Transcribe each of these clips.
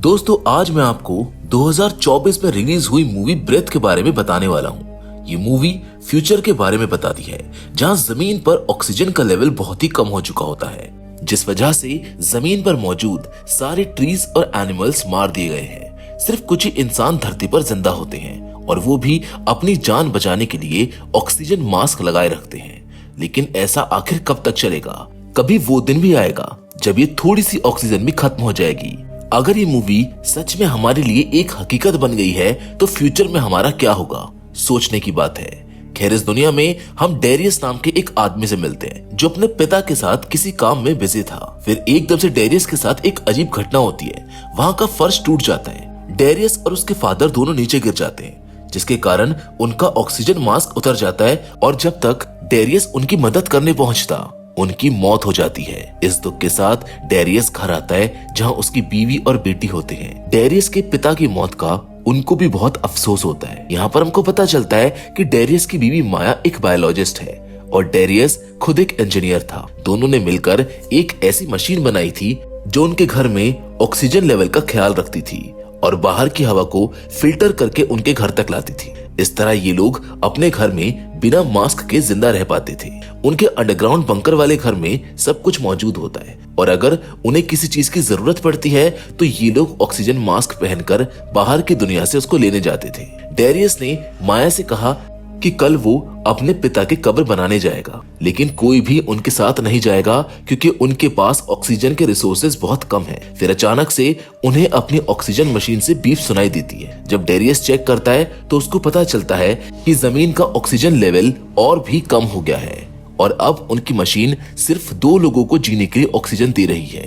दोस्तों आज मैं आपको 2024 में रिलीज हुई मूवी ब्रेथ के बारे में बताने वाला हूँ। ये मूवी फ्यूचर के बारे में बताती है जहाँ जमीन पर ऑक्सीजन का लेवल बहुत ही कम हो चुका होता है, जिस वजह से जमीन पर मौजूद सारे ट्रीज और एनिमल्स मार दिए गए हैं। सिर्फ कुछ ही इंसान धरती पर जिंदा होते हैं और वो भी अपनी जान बचाने के लिए ऑक्सीजन मास्क लगाए रखते हैं। लेकिन ऐसा आखिर कब तक चलेगा? कभी वो दिन भी आएगा जब ये थोड़ी सी ऑक्सीजन भी खत्म हो जाएगी। अगर ये मूवी सच में हमारे लिए एक हकीकत बन गई है तो फ्यूचर में हमारा क्या होगा, सोचने की बात है। खैर, इस दुनिया में हम डेरियस नाम के एक आदमी से मिलते हैं जो अपने पिता के साथ किसी काम में बिजी था। फिर एकदम से डेरियस के साथ एक अजीब घटना होती है। वहाँ का फर्श टूट जाता है। डेरियस और उसके फादर दोनों नीचे गिर जाते हैं, जिसके कारण उनका ऑक्सीजन मास्क उतर जाता है और जब तक डेरियस उनकी मदद करने पहुंचता उनकी मौत हो जाती है। इस दुख के साथ डेरियस घर आता है जहां उसकी बीवी और बेटी होते हैं। डेरियस के पिता की मौत का उनको भी बहुत अफसोस होता है। यहाँ पर हमको पता चलता है कि डेरियस की बीवी माया एक बायोलॉजिस्ट है और डेरियस खुद एक इंजीनियर था। दोनों ने मिलकर एक ऐसी मशीन बनाई थी जो उनके घर में ऑक्सीजन लेवल का ख्याल रखती थी और बाहर की हवा को फिल्टर करके उनके घर तक लाती थी। इस तरह ये लोग अपने घर में बिना मास्क के जिंदा रह पाते थे। उनके अंडरग्राउंड बंकर वाले घर में सब कुछ मौजूद होता है और अगर उन्हें किसी चीज की जरूरत पड़ती है तो ये लोग ऑक्सीजन मास्क पहनकर बाहर की दुनिया से उसको लेने जाते थे। डेरियस ने माया से कहा कि कल वो अपने पिता की कब्र बनाने जाएगा, लेकिन कोई भी उनके साथ नहीं जाएगा क्योंकि उनके पास ऑक्सीजन के रिसोर्सेज बहुत कम हैं। फिर अचानक से उन्हें अपनी ऑक्सीजन मशीन से बीप सुनाई देती है। जब डेरियस चेक करता है तो उसको पता चलता है कि जमीन का ऑक्सीजन लेवल और भी कम हो गया है और अब उनकी मशीन सिर्फ 2 लोगों को जीने के लिए ऑक्सीजन दे रही है।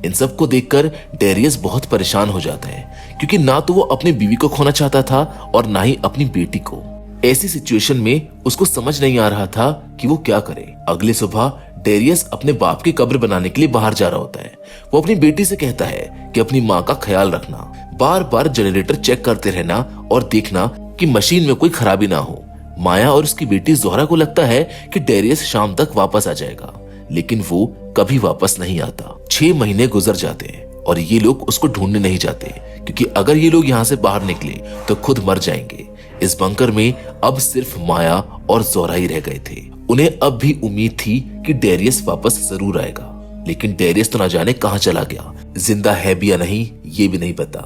इन सब को देखकर डेरियस बहुत परेशान हो जाता है क्योंकि ना तो वो अपनी बीवी को खोना चाहता था और ना ही अपनी बेटी को। ऐसी सिचुएशन में उसको समझ नहीं आ रहा था कि वो क्या करे। अगली सुबह डेरियस अपने बाप की कब्र बनाने के लिए बाहर जा रहा होता है। वो अपनी बेटी से कहता है कि अपनी माँ का ख्याल रखना, बार बार जनरेटर चेक करते रहना और देखना कि मशीन में कोई खराबी ना हो। माया और उसकी बेटी जोहरा को लगता है कि डेरियस शाम तक वापस आ जाएगा, लेकिन वो कभी वापस नहीं आता। 6 महीने गुजर जाते हैं और ये लोग उसको ढूंढने नहीं जाते क्योंकि अगर ये लोग यहाँ से बाहर निकले तो खुद मर जाएंगे। इस बंकर में अब सिर्फ माया और जोहरा ही रह गए थे। उन्हें अब भी उम्मीद थी कि डेरियस वापस जरूर आएगा, लेकिन डेरियस तो ना जाने कहाँ चला गया। जिंदा है भी या नहीं ये भी नहीं पता।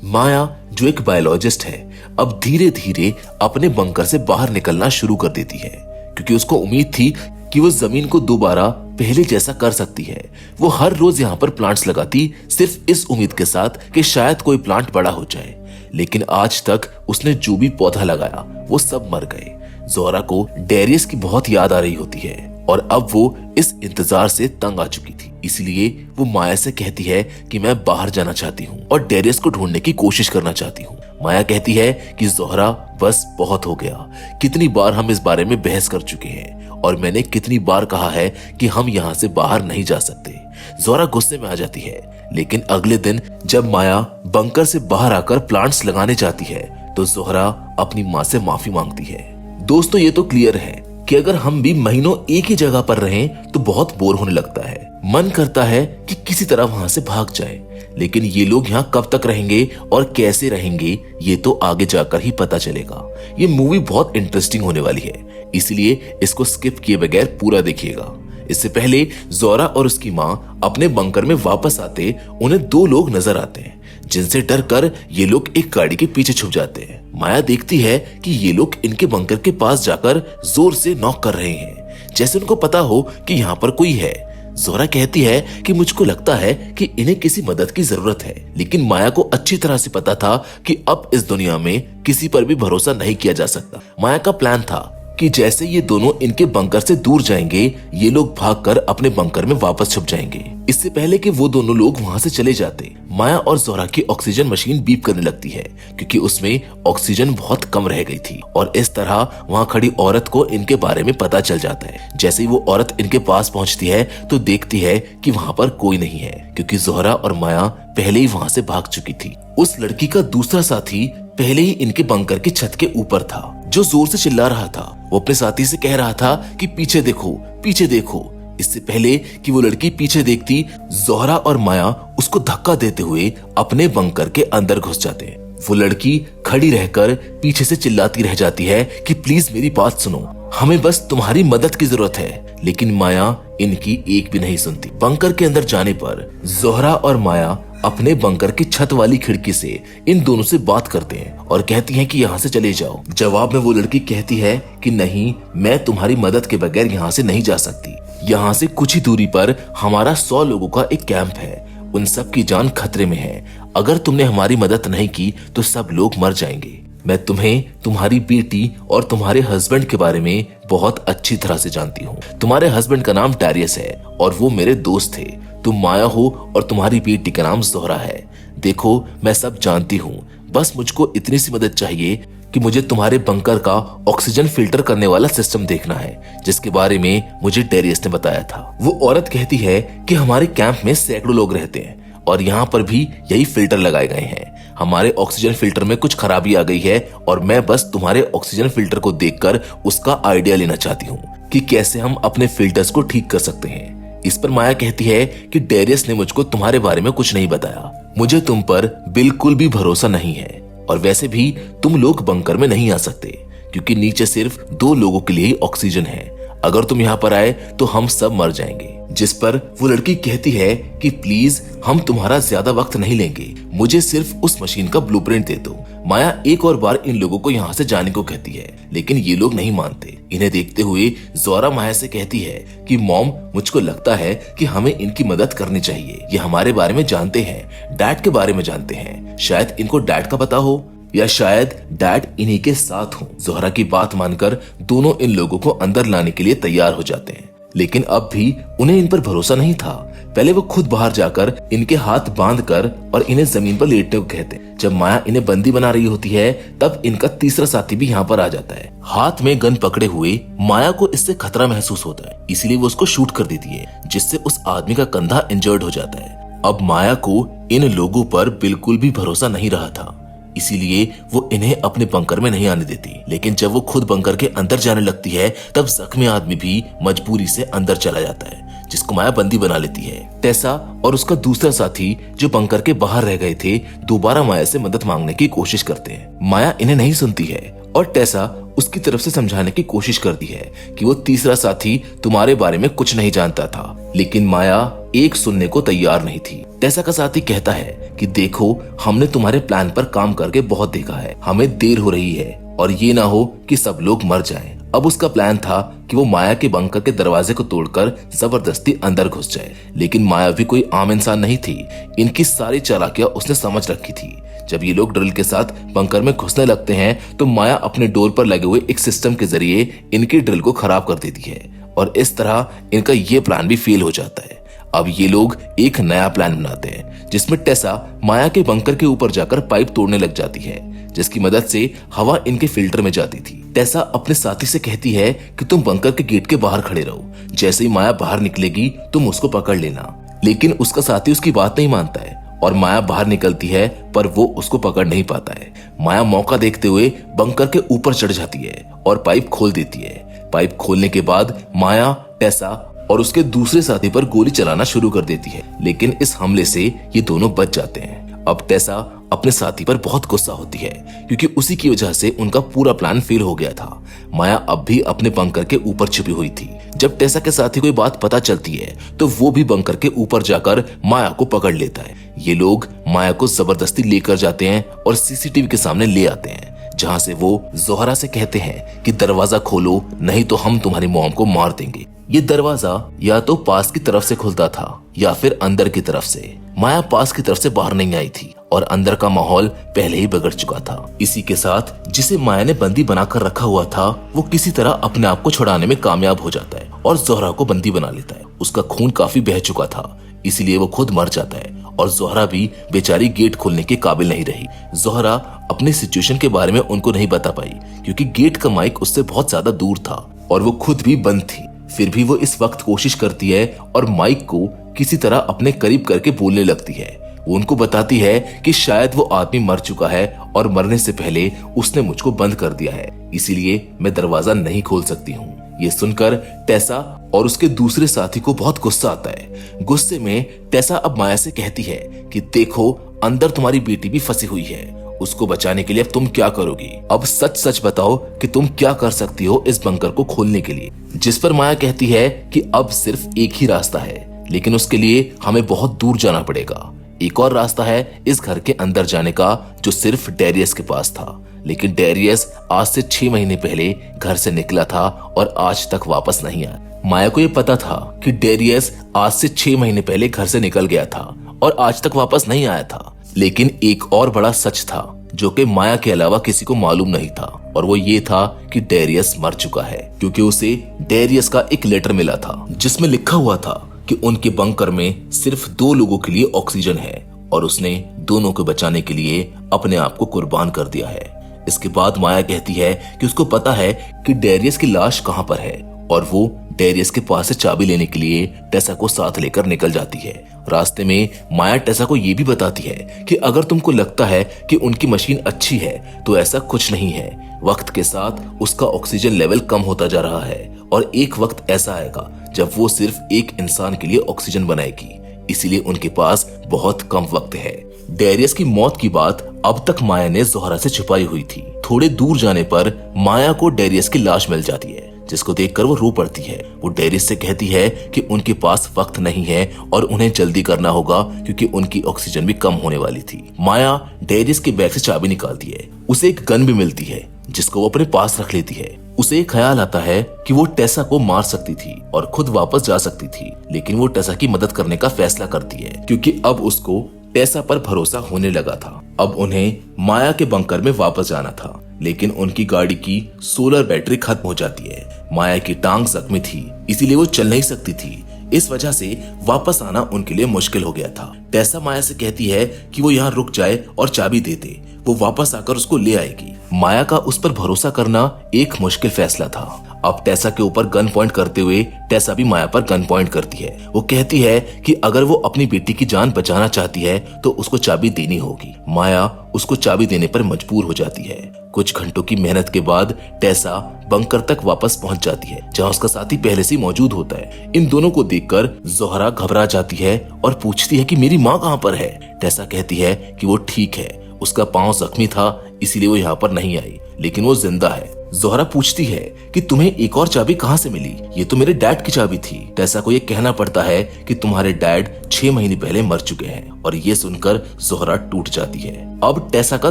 माया जो एक बायोलॉजिस्ट है अब धीरे धीरे अपने बंकर से बाहर निकलना शुरू कर देती है क्योंकि उसको उम्मीद थी कि वो जमीन को दोबारा पहले जैसा कर सकती है। वो हर रोज यहाँ पर प्लांट्स लगाती सिर्फ इस उम्मीद के साथ कि शायद कोई प्लांट बड़ा हो जाए, लेकिन आज तक उसने जो भी पौधा लगाया वो सब मर गए। जोहरा को डेरियस की बहुत याद आ रही होती है और अब वो इस इंतजार से तंग आ चुकी थी, इसलिए वो माया से कहती है कि मैं बाहर जाना चाहती हूँ और डेरियस को ढूंढने की कोशिश करना चाहती हूँ। माया कहती है कि जोहरा बस बहुत हो गया, कितनी बार हम इस बारे में बहस कर चुके हैं और मैंने कितनी बार कहा है कि हम यहाँ से बाहर नहीं जा सकते। जोहरा गुस्से में आ जाती है, लेकिन अगले दिन जब माया बंकर से बाहर आकर प्लांट्स लगाने जाती है तो जोहरा अपनी माँ से माफी मांगती है। दोस्तों ये तो क्लियर है कि अगर हम भी महीनों एक ही जगह पर रहें तो बहुत बोर होने लगता है। मन करता है कि किसी तरह वहां से भाग जाए, लेकिन ये लोग यहाँ कब तक रहेंगे और कैसे रहेंगे ये तो आगे जाकर ही पता चलेगा। ये मूवी बहुत इंटरेस्टिंग होने वाली है, इसलिए इसको स्किप किए बगैर पूरा देखिएगा। इससे पहले जोहरा और उसकी माँ अपने बंकर में वापस आते उन्हें 2 लोग नजर आते हैं, जिनसे डर कर ये लोग एक गाड़ी के पीछे छुप जाते हैं। माया देखती है कि ये लोग इनके बंकर के पास जाकर जोर से नॉक कर रहे हैं, जैसे उनको पता हो कि यहाँ पर कोई है। जोहरा कहती है कि मुझको लगता है कि इन्हें किसी मदद की जरूरत है, लेकिन माया को अच्छी तरह से पता था कि अब इस दुनिया में किसी पर भी भरोसा नहीं किया जा सकता। माया का प्लान था कि जैसे ये दोनों इनके बंकर से दूर जाएंगे ये लोग भागकर अपने बंकर में वापस छुप जाएंगे। इससे पहले कि वो दोनों लोग वहां से चले जाते, माया और जोहरा की ऑक्सीजन मशीन बीप करने लगती है क्योंकि उसमें ऑक्सीजन बहुत कम रह गई थी और इस तरह वहां खड़ी औरत को इनके बारे में पता चल जाता है। जैसे ही वो औरत इनके पास पहुंचती है तो देखती है कि वहां पर कोई नहीं है क्योंकि जोहरा और माया पहले ही वहां से भाग चुकी थी। उस लड़की का दूसरा साथी पहले ही इनके बंकर की छत के ऊपर था, जो जोर से चिल्ला रहा था। वो अपने साथी से कह रहा था कि पीछे देखो, पीछे देखो। इससे पहले कि वो लड़की पीछे देखती, जोहरा और माया उसको धक्का देते हुए अपने बंकर के अंदर घुस जाते हैं। वो लड़की खड़ी रहकर पीछे से चिल्लाती रह जाती है कि प्लीज मेरी बात सुनो, हमें बस तुम्हारी मदद की जरूरत है। लेकिन माया इनकी एक भी नहीं सुनती। बंकर के अंदर जाने पर जोहरा और माया अपने बंकर की छत वाली खिड़की से इन दोनों से बात करते हैं और कहती हैं कि यहाँ से चले जाओ। जवाब में वो लड़की कहती है कि नहीं, मैं तुम्हारी मदद के बगैर यहाँ से नहीं जा सकती। यहाँ से कुछ ही दूरी पर हमारा 100 लोगों का एक कैंप है, उन सब की जान खतरे में है। अगर तुमने हमारी मदद नहीं की तो सब लोग मर जाएंगे। मैं तुम्हें, तुम्हारी बेटी और तुम्हारे हस्बैंड के बारे में बहुत अच्छी तरह से जानती हूँ। तुम्हारे हस्बैंड का नाम डैरियस है और वो मेरे दोस्त थे। तुम माया हो और तुम्हारी बेटी का नाम जोहरा है। देखो, मैं सब जानती हूँ, बस मुझको इतनी सी मदद चाहिए कि मुझे तुम्हारे बंकर का ऑक्सीजन फिल्टर करने वाला सिस्टम देखना है, जिसके बारे में मुझे डैरियस ने बताया था। वो औरत कहती है कि हमारे कैंप में सैकड़ों लोग रहते हैं और यहाँ पर भी यही फिल्टर लगाए गए हैं। हमारे ऑक्सीजन फिल्टर में कुछ खराबी आ गई है और मैं बस तुम्हारे ऑक्सीजन फिल्टर को देखकर उसका आइडिया लेना चाहती हूँ कि कैसे हम अपने फिल्टर्स को ठीक कर सकते हैं। इस पर माया कहती है कि डैरियस ने मुझको तुम्हारे बारे में कुछ नहीं बताया, मुझे तुम पर बिल्कुल भी भरोसा नहीं है और वैसे भी तुम लोग बंकर में नहीं आ सकते क्योंकि नीचे सिर्फ 2 लोगों के लिए ही ऑक्सीजन है। अगर तुम यहाँ पर आए तो हम सब मर जाएंगे। जिस पर वो लड़की कहती है कि प्लीज हम तुम्हारा ज्यादा वक्त नहीं लेंगे, मुझे सिर्फ उस मशीन का ब्लूप्रिंट दे दो। माया एक और बार इन लोगों को यहाँ से जाने को कहती है, लेकिन ये लोग नहीं मानते। इन्हें देखते हुए जोहरा माया से कहती है कि मॉम, मुझको लगता है कि हमें इनकी मदद करनी चाहिए। ये हमारे बारे में जानते हैं, डैड के बारे में जानते हैं, शायद इनको डैड का पता हो या शायद डैड इन्हीं के साथ हो। जोहरा की बात मानकर दोनों इन लोगों को अंदर लाने के लिए तैयार हो जाते हैं, लेकिन अब भी उन्हें इन पर भरोसा नहीं था। पहले वो खुद बाहर जाकर इनके हाथ बांधकर और इन्हें जमीन पर लेटने को कहते हैं। जब माया इन्हें बंदी बना रही होती है तब इनका तीसरा साथी भी यहाँ पर आ जाता है। हाथ में गन पकड़े हुए माया को इससे खतरा महसूस होता है, इसीलिए वो उसको शूट कर देती है, जिससे उस आदमी का कंधा इंजर्ड हो जाता है। अब माया को इन लोगों पर बिल्कुल भी भरोसा नहीं रहा था, इसीलिए वो इन्हें अपने बंकर में नहीं आने देती। लेकिन जब वो खुद बंकर के अंदर जाने लगती है तब जख्मी आदमी भी मजबूरी से अंदर चला जाता है, जिसको माया बंदी बना लेती है। टेसा और उसका दूसरा साथी जो बंकर के बाहर रह गए थे दोबारा माया से मदद मांगने की कोशिश करते हैं। माया इन्हें नहीं सुनती है और टेसा उसकी तरफ से समझाने की कोशिश करती है कि वो तीसरा साथी तुम्हारे बारे में कुछ नहीं जानता था, लेकिन माया एक सुनने को तैयार नहीं थी। टेसा का साथी कहता है कि देखो, हमने तुम्हारे प्लान पर काम करके बहुत देखा है, हमें देर हो रही है और ये ना हो कि सब लोग मर जाएं। अब उसका प्लान था कि वो माया के बंकर के दरवाजे को तोड़कर जबरदस्ती अंदर घुस जाए, लेकिन माया भी कोई आम इंसान नहीं थी। इनकी सारी चालाकियां उसने समझ रखी थी। जब ये लोग ड्रिल के साथ बंकर में घुसने लगते हैं तो माया अपने डोर पर लगे हुए एक सिस्टम के जरिए इनकी ड्रिल को खराब कर देती है और इस तरह इनका ये प्लान भी फेल हो जाता है। अब ये लोग एक नया प्लान बनाते हैं जिसमें टेसा माया के बंकर के ऊपर जाकर पाइप तोड़ने लग जाती है, जिसकी मदद से हवा इनके फिल्टर में जाती थी। टेसा अपने साथी से कहती है कि तुम बंकर के गेट के बाहर खड़े रहो, जैसे ही माया बाहर निकलेगी तुम उसको पकड़ लेना। लेकिन उसका साथी उसकी बात नहीं मानता है और माया बाहर निकलती है पर वो उसको पकड़ नहीं पाता है। माया मौका देखते हुए बंकर के ऊपर चढ़ जाती है और पाइप खोल देती है। पाइप खोलने के बाद माया, टेसा और उसके दूसरे साथी पर गोली चलाना शुरू कर देती है, लेकिन इस हमले से ये दोनों बच जाते हैं। अब टेसा अपने साथी पर बहुत गुस्सा होती है क्योंकि उसी की वजह से उनका पूरा प्लान फेल हो गया था। माया अब भी अपने बंकर के ऊपर छुपी हुई थी। जब टेसा के साथी को ये बात पता चलती है तो वो भी बंकर के ऊपर जाकर माया को पकड़ लेता है। ये लोग माया को जबरदस्ती लेकर जाते हैं और सीसीटीवी के सामने ले आते हैं, जहाँ से वो जोहरा से कहते हैं कि दरवाजा खोलो, नहीं तो हम तुम्हारी मॉम को मार देंगे। ये दरवाजा या तो पास की तरफ से खुलता था या फिर अंदर की तरफ से। माया पास की तरफ से बाहर नहीं आई थी और अंदर का माहौल पहले ही बिगड़ चुका था। इसी के साथ जिसे माया ने बंदी बनाकर रखा हुआ था वो किसी तरह अपने आप को छुड़ाने में कामयाब हो जाता है और जोहरा को बंदी बना लेता है। उसका खून काफी बह चुका था, इसलिए वो खुद मर जाता है और जोहरा भी बेचारी गेट खोलने के काबिल नहीं रही। जोहरा अपनी सिचुएशन के बारे में उनको नहीं बता पाई क्योंकि गेट का माइक उससे बहुत ज्यादा दूर था और वो खुद भी बंद थी। फिर भी वो इस वक्त कोशिश करती है और माइक को किसी तरह अपने करीब करके बोलने लगती है। वो उनको बताती है कि शायद वो आदमी मर चुका है और मरने से पहले उसने मुझको बंद कर दिया है, इसीलिए मैं दरवाजा नहीं खोल सकती हूँ। ये सुनकर टेसा और उसके दूसरे साथी को बहुत गुस्सा आता है। गुस्से में टेसा अब माया से कहती है कि देखो, अंदर तुम्हारी बेटी भी फंसी हुई है, उसको बचाने के लिए अब तुम क्या करोगी? अब सच सच बताओ कि तुम क्या कर सकती हो इस बंकर को खोलने के लिए। जिस पर माया कहती है कि अब सिर्फ एक ही रास्ता है, लेकिन उसके लिए हमें बहुत दूर जाना पड़ेगा। एक और रास्ता है इस घर के अंदर जाने का, जो सिर्फ डेरियस के पास था। लेकिन डेरियस आज से 6 महीने पहले घर से निकला था और आज तक वापस नहीं आया। माया को ये पता था कि डेरियस आज से 6 महीने पहले घर से निकल गया था और आज तक वापस नहीं आया था। लेकिन एक और बड़ा सच था जो कि माया के अलावा किसी को मालूम नहीं था, और वो ये था कि डेरियस मर चुका है, क्योंकि उसे डेरियस का एक लेटर मिला था जिसमें लिखा हुआ था कि उनके बंकर में सिर्फ 2 लोगों के लिए ऑक्सीजन है और उसने दोनों को बचाने के लिए अपने आप को कुर्बान कर दिया है। इसके बाद माया कहती है कि उसको पता है कि डेरियस की लाश कहां पर है, और वो डेरियस के पास से चाबी लेने के लिए टेसा को साथ लेकर निकल जाती है। रास्ते में माया टेसा को ये भी बताती है कि अगर तुमको लगता है कि उनकी मशीन अच्छी है तो ऐसा कुछ नहीं है। वक्त के साथ उसका ऑक्सीजन लेवल कम होता जा रहा है और एक वक्त ऐसा आएगा जब वो सिर्फ एक इंसान के लिए ऑक्सीजन बनाएगी, इसीलिए उनके पास बहुत कम वक्त है। डेरियस की मौत की बात अब तक माया ने ज़ोहरा से छुपाई हुई थी। थोड़े दूर जाने पर माया को डेरियस की लाश मिल जाती है, जिसको देखकर वो रो पड़ती है। वो डेरियस से कहती है कि उनके पास वक्त नहीं है और उन्हें जल्दी करना होगा क्योंकि उनकी ऑक्सीजन भी कम होने वाली थी। माया डेरियस के बैग से चाबी निकालती है। उसे एक गन भी मिलती है जिसको वो अपने पास रख लेती है। उसे एक ख्याल आता है कि वो टेसा को मार सकती थी और खुद वापस जा सकती थी, लेकिन वो टेसा की मदद करने का फैसला करती है क्योंकि अब उसको टेसा पर भरोसा होने लगा था। अब उन्हें माया के बंकर में वापस जाना था, लेकिन उनकी गाड़ी की सोलर बैटरी खत्म हो जाती है। माया की टांग जख्मी थी, इसीलिए वो चल नहीं सकती थी। इस वजह से वापस आना उनके लिए मुश्किल हो गया था। टेसा माया से कहती है कि वो यहाँ रुक जाए और चाबी दे दे, वो वापस आकर उसको ले आएगी। माया का उस पर भरोसा करना एक मुश्किल फैसला था। अब टेसा के ऊपर गन पॉइंट करते हुए टेसा भी माया पर गन पॉइंट करती है। वो कहती है कि अगर वो अपनी बेटी की जान बचाना चाहती है तो उसको चाबी देनी होगी। माया उसको चाबी देने पर मजबूर हो जाती है। कुछ घंटों की मेहनत के बाद टेसा बंकर तक वापस पहुंच जाती है, जहां उसका साथी पहले से मौजूद होता है। इन दोनों को देखकर ज़ोहरा घबरा जाती है और पूछती है कि मेरी माँ कहाँ पर है। टेसा कहती है कि वो ठीक है, उसका पांव जख्मी था इसीलिए वो यहाँ पर नहीं आई, लेकिन वो जिंदा है। ज़ोहरा पूछती है कि तुम्हें एक और चाबी कहाँ से मिली? ये तो मेरे डैड की चाबी थी। टेसा को ये कहना पड़ता है कि तुम्हारे डैड 6 महीने पहले मर चुके हैं, और ये सुनकर ज़ोहरा टूट जाती है। अब टेसा का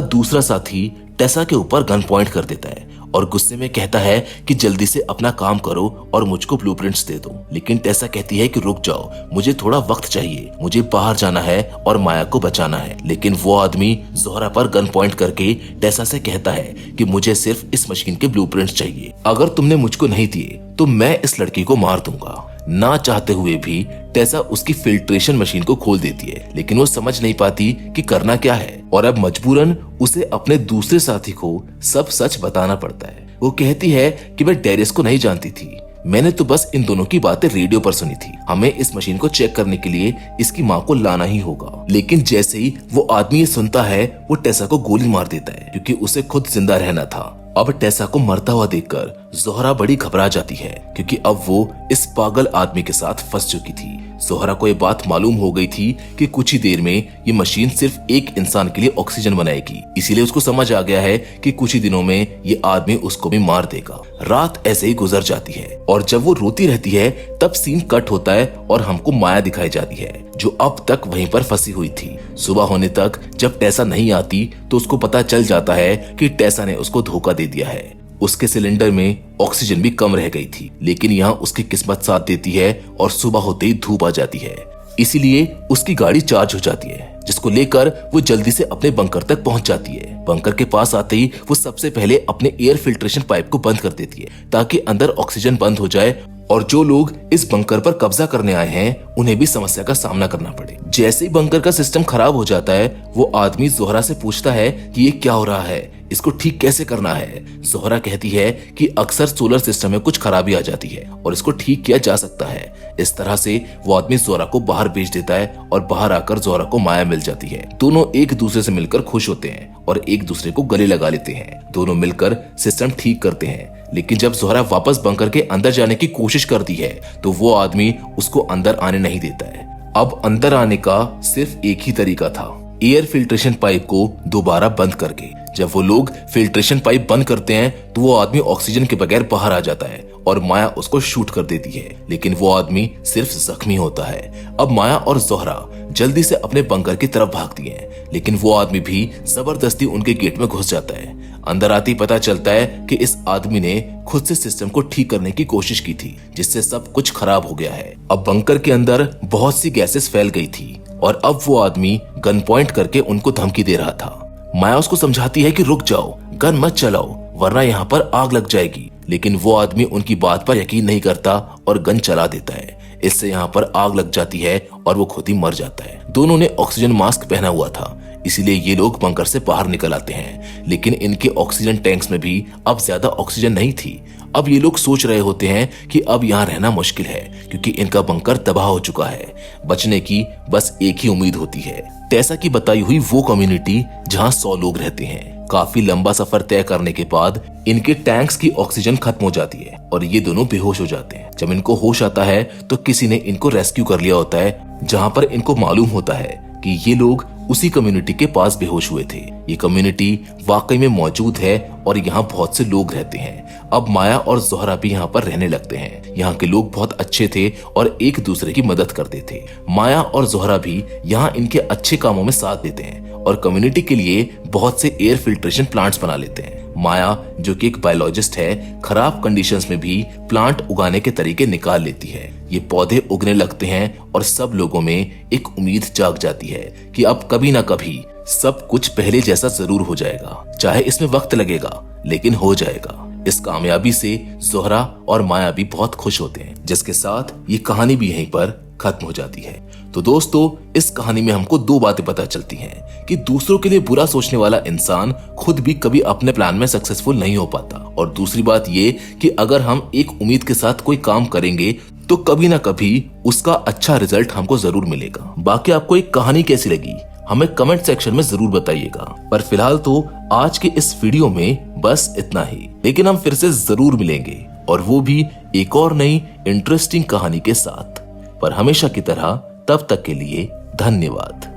दूसरा साथी टेसा के ऊपर गन पॉइंट कर देता है और गुस्से में कहता है कि जल्दी से अपना काम करो और मुझको ब्लूप्रिंट्स दे दो। लेकिन टेसा कहती है कि रुक जाओ, मुझे थोड़ा वक्त चाहिए, मुझे बाहर जाना है और माया को बचाना है। लेकिन वो आदमी ज़ोहरा पर गन पॉइंट करके टेसा से कहता है कि मुझे सिर्फ इस मशीन के ब्लूप्रिंट्स चाहिए, अगर तुमने मुझको नहीं दिए तो मैं इस लड़की को मार दूंगा। ना चाहते हुए भी टेसा उसकी फिल्ट्रेशन मशीन को खोल देती है, लेकिन वो समझ नहीं पाती कि करना क्या है, और अब मजबूरन उसे अपने दूसरे साथी को सब सच बताना पड़ता है। वो कहती है कि मैं डेरियस को नहीं जानती थी, मैंने तो बस इन दोनों की बातें रेडियो पर सुनी थी। हमें इस मशीन को चेक करने के लिए इसकी माँ को लाना ही होगा। लेकिन जैसे ही वो आदमी ये सुनता है, वो टेसा को गोली मार देता है क्योंकि उसे खुद जिंदा रहना था। अब टेसा को मरता हुआ देखकर ज़ोहरा बड़ी घबरा जाती है क्योंकि अब वो इस पागल आदमी के साथ फंस चुकी थी। ज़ोहरा को ये बात मालूम हो गई थी कि कुछ ही देर में ये मशीन सिर्फ एक इंसान के लिए ऑक्सीजन बनाएगी, इसीलिए उसको समझ आ गया है कि कुछ ही दिनों में ये आदमी उसको भी मार देगा। रात ऐसे ही गुजर जाती है और जब वो रोती रहती है तब सीन कट होता है और हमको माया दिखाई जाती है जो अब तक वहीं पर फंसी हुई थी। सुबह होने तक जब टेसा नहीं आती तो उसको पता चल जाता है कि टेसा ने उसको धोखा दे दिया है। उसके सिलेंडर में ऑक्सीजन भी कम रह गई थी, लेकिन यहाँ उसकी किस्मत साथ देती है और सुबह होते ही धूप आ जाती है, इसीलिए उसकी गाड़ी चार्ज हो जाती है, जिसको लेकर वो जल्दी से अपने बंकर तक पहुंच जाती है। बंकर के पास आते ही वो सबसे पहले अपने एयर फिल्ट्रेशन पाइप को बंद कर देती है ताकि अंदर ऑक्सीजन बंद हो जाए और जो लोग इस बंकर पर कब्जा करने आए हैं उन्हें भी समस्या का सामना करना पड़े। जैसे ही बंकर का सिस्टम खराब हो जाता है, वो आदमी ज़ोहरा से पूछता है कि ये क्या हो रहा है, इसको ठीक कैसे करना है। ज़ोहरा कहती है कि अक्सर सोलर सिस्टम में कुछ खराबी आ जाती है और इसको ठीक किया जा सकता है। इस तरह से वो आदमी ज़ोहरा को बाहर भेज देता है और बाहर आकर ज़ोहरा को माया मिल जाती है। दोनों एक दूसरे से मिलकर खुश होते हैं और एक दूसरे को गले लगा लेते हैं। दोनों मिलकर सिस्टम ठीक करते हैं, लेकिन जब जोहरा वापस बंकर के अंदर जाने की कोशिश करती है तो वो आदमी उसको अंदर आने नहीं देता है। अब अंदर आने का सिर्फ एक ही तरीका था, एयर फिल्ट्रेशन पाइप को दोबारा बंद करके। जब वो लोग फिल्ट्रेशन पाइप बंद करते हैं तो वो आदमी ऑक्सीजन के बगैर बाहर आ जाता है और माया उसको शूट कर देती है, लेकिन वो आदमी सिर्फ जख्मी होता है। अब माया और जोहरा जल्दी से अपने बंकर की तरफ भागती हैं, लेकिन वो आदमी भी जबरदस्ती उनके गेट में घुस जाता है। अंदर आते ही पता चलता है कि इस आदमी ने खुद से सिस्टम को ठीक करने की कोशिश की थी, जिससे सब कुछ खराब हो गया है। अब बंकर के अंदर बहुत सी गैसेस फैल गई थी और अब वो आदमी गन पॉइंट करके उनको धमकी दे रहा था। माया उसको समझाती है कि रुक जाओ, गन मत चलाओ वरना यहाँ पर आग लग जाएगी, लेकिन वो आदमी उनकी बात पर यकीन नहीं करता और गन चला देता है। इससे यहाँ पर आग लग जाती है और वो खुद ही मर जाता है। दोनों ने ऑक्सीजन मास्क पहना हुआ था, इसीलिए ये लोग बंकर से बाहर निकल आते हैं, लेकिन इनके ऑक्सीजन टैंक्स में भी अब ज्यादा ऑक्सीजन नहीं थी। अब ये लोग सोच रहे होते हैं कि अब यहाँ रहना मुश्किल है, क्योंकि इनका बंकर तबाह हो चुका है। बचने की बस एक ही उम्मीद होती है, टेसा की बताई हुई वो कम्युनिटी जहाँ 100 लोग रहते हैं। काफी लंबा सफर तय करने के बाद इनके टैंक्स की ऑक्सीजन खत्म हो जाती है और ये दोनों बेहोश हो जाते हैं। जब इनको होश आता है तो किसी ने इनको रेस्क्यू कर लिया होता है, जहाँ पर इनको मालूम होता है कि ये लोग उसी कम्युनिटी के पास बेहोश हुए थे। ये कम्युनिटी वाकई में मौजूद है और यहाँ बहुत से लोग रहते हैं। अब माया और जोहरा भी यहाँ पर रहने लगते हैं। यहाँ के लोग बहुत अच्छे थे और एक दूसरे की मदद करते थे। माया और जोहरा भी यहाँ इनके अच्छे कामों में साथ देते हैं और कम्युनिटी के लिए बहुत से एयर फिल्ट्रेशन प्लांट्स बना लेते हैं। माया जो कि एक बायोलॉजिस्ट है, खराब कंडीशंस में भी प्लांट उगाने के तरीके निकाल लेती है। ये पौधे उगने लगते हैं और सब लोगों में एक उम्मीद जाग जाती है कि अब कभी ना कभी सब कुछ पहले जैसा जरूर हो जाएगा, चाहे इसमें वक्त लगेगा लेकिन हो जाएगा। इस कामयाबी से जोहरा और माया भी बहुत खुश होते हैं, जिसके साथ ये कहानी भी यहीं पर खत्म हो जाती है। तो दोस्तों, इस कहानी में हमको 2 बातें पता चलती हैं कि दूसरों के लिए बुरा सोचने वाला इंसान खुद भी कभी अपने प्लान में सक्सेसफुल नहीं हो पाता, और दूसरी बात ये कि अगर हम एक उम्मीद के साथ कोई काम करेंगे तो कभी ना कभी उसका अच्छा रिजल्ट हमको जरूर मिलेगा। बाकी आपको एक कहानी कैसी लगी हमें कमेंट सेक्शन में जरूर बताइएगा। पर फिलहाल तो आज के इस वीडियो में बस इतना ही, लेकिन हम फिर से जरूर मिलेंगे और वो भी एक और नई इंटरेस्टिंग कहानी के साथ। पर हमेशा की तरह तब तक के लिए धन्यवाद।